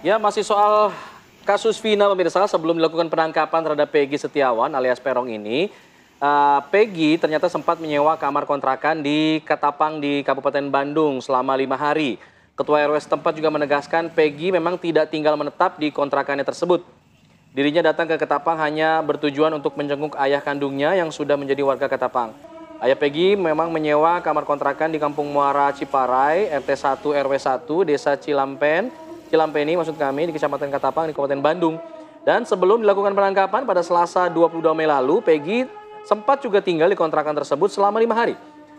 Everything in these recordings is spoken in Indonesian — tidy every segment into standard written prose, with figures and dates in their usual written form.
Ya, masih soal kasus Vina pemirsa, sebelum dilakukan penangkapan terhadap Peggy Setiawan alias Peron ini, Peggy ternyata sempat menyewa kamar kontrakan di Ketapang di Kabupaten Bandung selama 5 hari. Ketua RW setempat juga menegaskan Peggy memang tidak tinggal menetap di kontrakannya tersebut. Dirinya datang ke Ketapang hanya bertujuan untuk menjenguk ayah kandungnya yang sudah menjadi warga Ketapang. Ayah Peggy memang menyewa kamar kontrakan di Kampung Muara Ciparai, RT 1 RW 1, Desa Cilampeni maksud kami, di Kecamatan Ketapang di Kabupaten Bandung. Dan sebelum dilakukan penangkapan pada Selasa 22 Mei lalu, Peggy sempat juga tinggal di kontrakan tersebut selama 5 hari.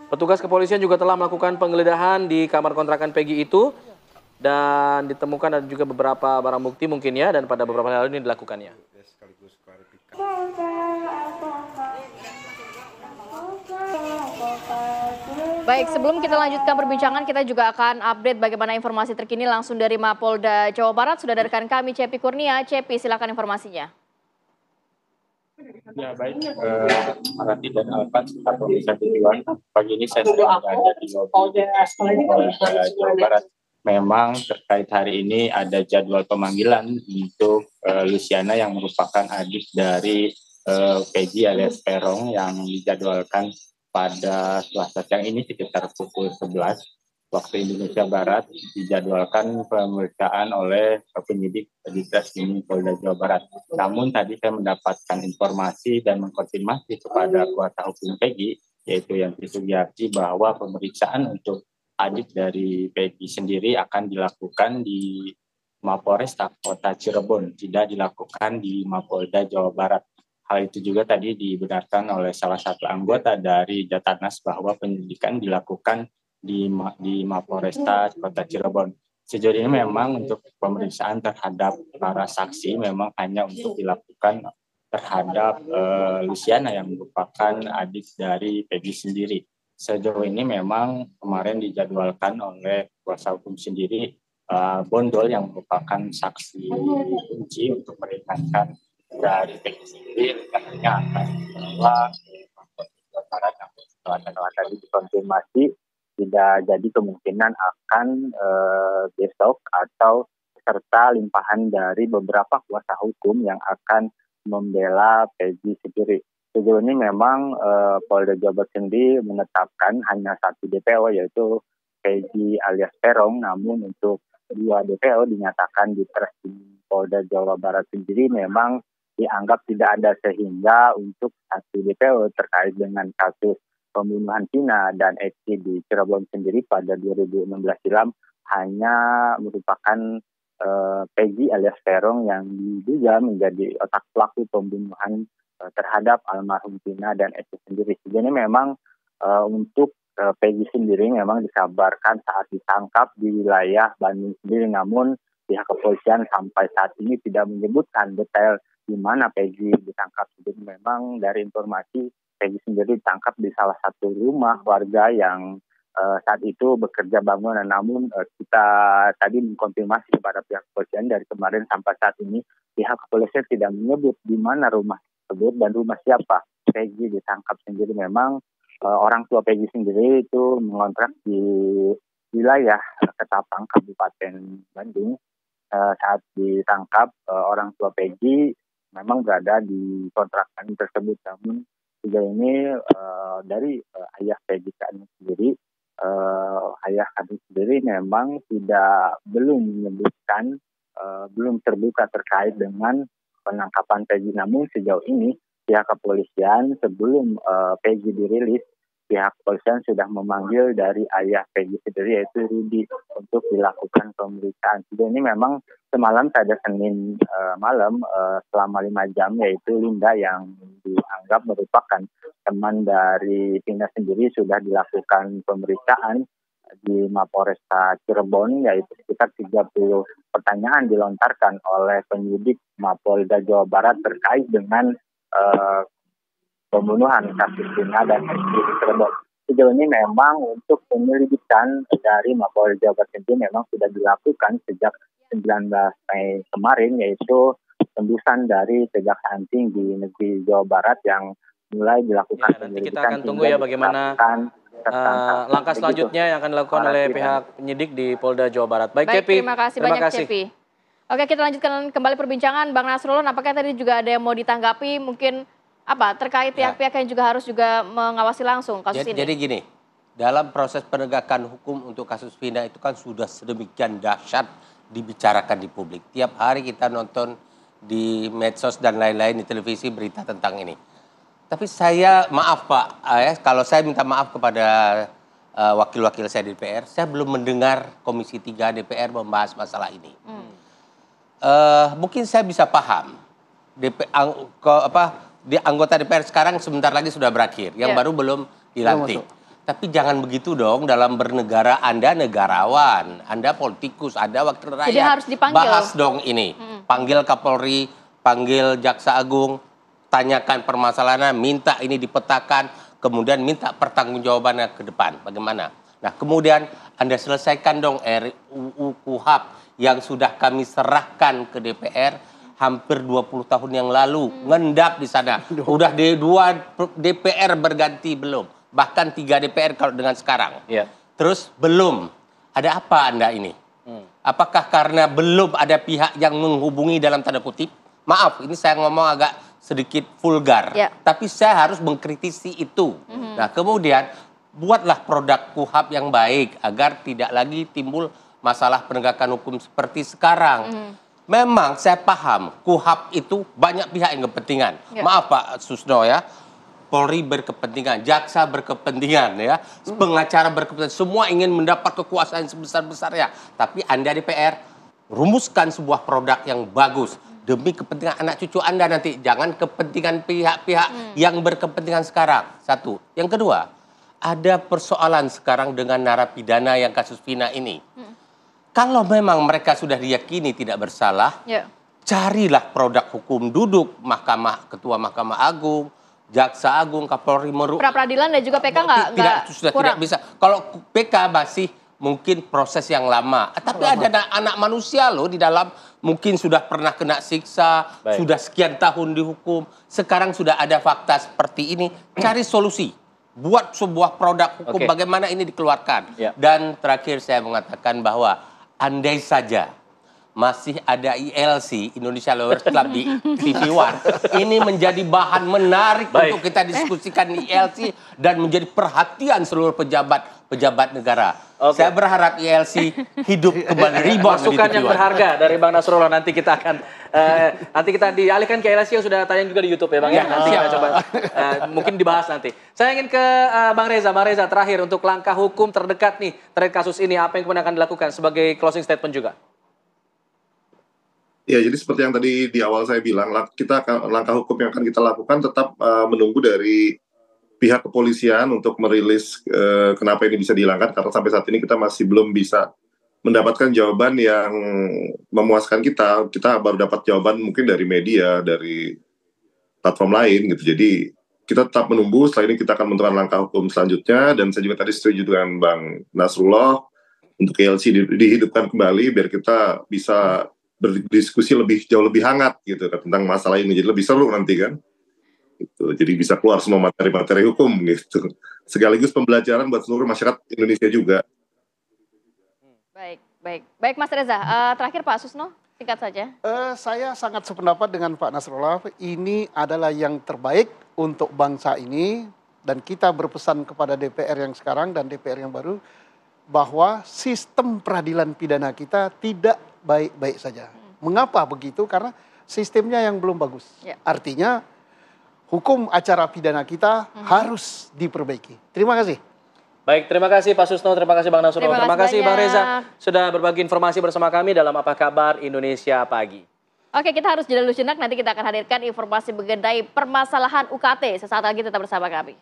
Petugas kepolisian juga telah melakukan penggeledahan di kamar kontrakan Peggy itu dan ditemukan ada juga beberapa barang bukti mungkin ya, dan pada beberapa hari ini dilakukannya. Baik, sebelum kita lanjutkan perbincangan, kita juga akan update bagaimana informasi terkini langsung dari Mapolda Jawa Barat. Sudah ada rekan kami, Cepi Kurnia. Cepi, silakan informasinya. Ya baik, Marati dan Alvan serta pemirsa tujuan. Pagi ini saya sudah berada di lobi Polda Jawa Barat. Memang terkait hari ini ada jadwal pemanggilan untuk Luciana yang merupakan adik dari Peggy alias Peron yang dijadwalkan pada Selasa siang ini sekitar pukul 11 waktu Indonesia Barat, dijadwalkan pemeriksaan oleh penyidik di Treskrimum Polda Jawa Barat. Namun tadi saya mendapatkan informasi dan mengkonfirmasi kepada kuasa hukum Peggy, yaitu Yanti Sugiyarti, bahwa pemeriksaan untuk adik dari Peggy sendiri akan dilakukan di Mapolresta Kota Cirebon, tidak dilakukan di Mapolda Jawa Barat. Hal itu juga tadi dibenarkan oleh salah satu anggota dari Jatanas bahwa penyelidikan dilakukan di Mapolresta Kota Cirebon. Sejauh ini memang untuk pemeriksaan terhadap para saksi memang hanya untuk dilakukan terhadap Luciana yang merupakan adik dari Peggy sendiri. Sejauh ini memang kemarin dijadwalkan oleh kuasa hukum sendiri Bondol yang merupakan saksi kunci untuk meringankan dari Peggy sendiri, rencananya akan dibawa ke Mapolda Barat. Namun setelah tadi dikonfirmasi tidak jadi, kemungkinan akan besok atau serta limpahan dari beberapa kuasa hukum yang akan membela Peggy sendiri. Sejauh ini memang Polda Jawa Barat sendiri menetapkan hanya satu DPO yaitu Peggy alias Peron, namun untuk 2 DPO dinyatakan di Treskrimum Polda Jawa Barat sendiri memang dianggap tidak ada, sehingga untuk satu DPO terkait dengan kasus pembunuhan Vina dan Eki di Cirebon sendiri pada 2016 silam hanya merupakan Peggy alias Peron yang diduga menjadi otak pelaku pembunuhan terhadap almarhum Vina dan Eki sendiri. Jadi memang untuk Peggy sendiri memang dikabarkan saat ditangkap di wilayah Bandung sendiri, namun pihak kepolisian sampai saat ini tidak menyebutkan detail di mana Peggy ditangkap. Jadi memang dari informasi Peggy sendiri ditangkap di salah satu rumah warga yang saat itu bekerja bangunan. Namun kita tadi mengkonfirmasi kepada pihak kepolisian, dari kemarin sampai saat ini pihak kepolisian tidak menyebut di mana rumah tersebut dan rumah siapa Peggy ditangkap sendiri. Memang orang tua Peggy sendiri itu mengontrak di wilayah Ketapang, Kabupaten Bandung. Saat ditangkap orang tua Peggy memang berada di kontrakan tersebut. Namun sejauh ini dari ayah Peggy sendiri, ayah kandung sendiri memang belum menyebutkan, belum terbuka terkait dengan penangkapan Peggy. Namun sejauh ini pihak kepolisian sebelum Peggy dirilis, pihak kepolisian sudah memanggil dari ayah Peggy sendiri yaitu Rudi untuk dilakukan pemeriksaan. Sejauh ini memang semalam pada Senin malam selama 5 jam yaitu Linda yang dianggap merupakan teman dari Vina sendiri sudah dilakukan pemeriksaan di Mapolresta Cirebon, yaitu sekitar 30 pertanyaan dilontarkan oleh penyidik Mapolda Jawa Barat terkait dengan pembunuhan kasus Vina dan Eki di Cirebon. Sejauh ini memang untuk penyelidikan dari Mapolda Jawa Barat sendiri memang sudah dilakukan sejak 19 Mei kemarin, yaitu tembusan dari Kejaksaan Tinggi Negeri Jawa Barat yang mulai dilakukan ya, nanti kita akan tunggu ya bagaimana langkah selanjutnya yang akan dilakukan oleh pihak penyidik di Polda Jawa Barat. Baik, Cepi. Terima kasih banyak, Cepi. Oke, kita lanjutkan kembali perbincangan. Bang Nasrullah, apakah tadi juga ada yang mau ditanggapi mungkin terkait pihak-pihak yang juga harus juga mengawasi langsung kasus ini? Jadi gini, dalam proses penegakan hukum untuk kasus Vina itu kan sudah sedemikian dahsyat dibicarakan di publik. Tiap hari kita nonton di medsos dan lain-lain di televisi berita tentang ini. Tapi saya maaf Pak, kalau saya minta maaf kepada wakil-wakil saya di DPR, saya belum mendengar Komisi 3 DPR membahas masalah ini. Mungkin saya bisa paham, anggota DPR sekarang sebentar lagi sudah berakhir, yang baru belum dilantik. Tapi jangan begitu dong, dalam bernegara Anda negarawan, Anda politikus, Anda wakil rakyat. Jadi harus dipanggil. Bahas dong ini, panggil Kapolri, panggil Jaksa Agung, tanyakan permasalahannya, minta ini dipetakan, kemudian minta pertanggungjawabannya ke depan. Bagaimana? Nah, kemudian Anda selesaikan dong RUU KUHP yang sudah kami serahkan ke DPR hampir 20 tahun yang lalu. Ngendap di sana. Udah dua DPR berganti belum? Bahkan 3 DPR kalau dengan sekarang. Terus belum. Ada apa Anda ini? Apakah karena belum ada pihak yang menghubungi dalam tanda kutip? Maaf, ini saya ngomong agak sedikit vulgar. Tapi saya harus mengkritisi itu. Nah, kemudian buatlah produk KUHP yang baik agar tidak lagi timbul masalah penegakan hukum seperti sekarang. Memang saya paham KUHP itu banyak pihak yang kepentingan. Maaf Pak Susno ya. Polri berkepentingan, jaksa berkepentingan ya, pengacara berkepentingan, semua ingin mendapat kekuasaan sebesar-besarnya. Tapi Anda DPR rumuskan sebuah produk yang bagus demi kepentingan anak cucu Anda nanti, jangan kepentingan pihak-pihak yang berkepentingan sekarang. Satu. Yang kedua, ada persoalan sekarang dengan narapidana yang kasus Vina ini. Kalau memang mereka sudah diyakini tidak bersalah, carilah produk hukum, duduk Ketua Mahkamah Agung, Jaksa Agung, Kapolri, pra-peradilan dan juga PK tidak bisa. Kalau PK masih mungkin proses yang lama. Tapi ada anak manusia loh di dalam, mungkin sudah pernah kena siksa, sudah sekian tahun dihukum. Sekarang sudah ada fakta seperti ini. Cari solusi. Buat sebuah produk hukum bagaimana ini dikeluarkan. Dan terakhir saya mengatakan bahwa andai saja masih ada ILC, Indonesia Lawyers Club di TV One. Ini menjadi bahan menarik untuk kita diskusikan di ILC dan menjadi perhatian seluruh pejabat negara. Saya berharap ILC hidup kembali rebound. Masukan yang berharga dari Bang Nasrullah, nanti kita akan nanti kita dialihkan ke ILC yang sudah tayang juga di YouTube ya Bang ya. Nanti kita coba mungkin dibahas nanti. Saya ingin ke Bang Reza. Bang Reza, terakhir untuk langkah hukum terdekat nih terkait kasus ini, apa yang kemudian akan dilakukan sebagai closing statement juga? Ya, jadi seperti yang tadi di awal saya bilang, langkah hukum yang akan kita lakukan tetap menunggu dari pihak kepolisian untuk merilis kenapa ini bisa dihilangkan, karena sampai saat ini kita masih belum bisa mendapatkan jawaban yang memuaskan kita. Kita baru dapat jawaban mungkin dari media, dari platform lain gitu. Jadi kita tetap menunggu, setelah ini kita akan menentukan langkah hukum selanjutnya, dan saya juga tadi setuju dengan Bang Nasrullah untuk ILC dihidupkan kembali biar kita bisa berdiskusi jauh lebih hangat gitu tentang masalah ini, jadi lebih seru nanti kan gitu. Jadi bisa keluar semua materi-materi hukum gitu, sekaligus pembelajaran buat seluruh masyarakat Indonesia juga. Baik Mas Reza. Terakhir Pak Susno, singkat saja. Saya sangat sependapat dengan Pak Nasrullah. Ini adalah yang terbaik untuk bangsa ini, dan kita berpesan kepada DPR yang sekarang dan DPR yang baru bahwa sistem peradilan pidana kita tidak baik-baik saja. Mengapa begitu? Karena sistemnya yang belum bagus. Artinya hukum acara pidana kita harus diperbaiki. Terima kasih. Baik, terima kasih Pak Susno, terima kasih Bang Nasrullah, terima kasih Bang Reza sudah berbagi informasi bersama kami dalam Apa Kabar Indonesia Pagi. Oke, kita harus jeda dulu sejenak, nanti kita akan hadirkan informasi mengenai permasalahan UKT. Sesaat lagi tetap bersama kami.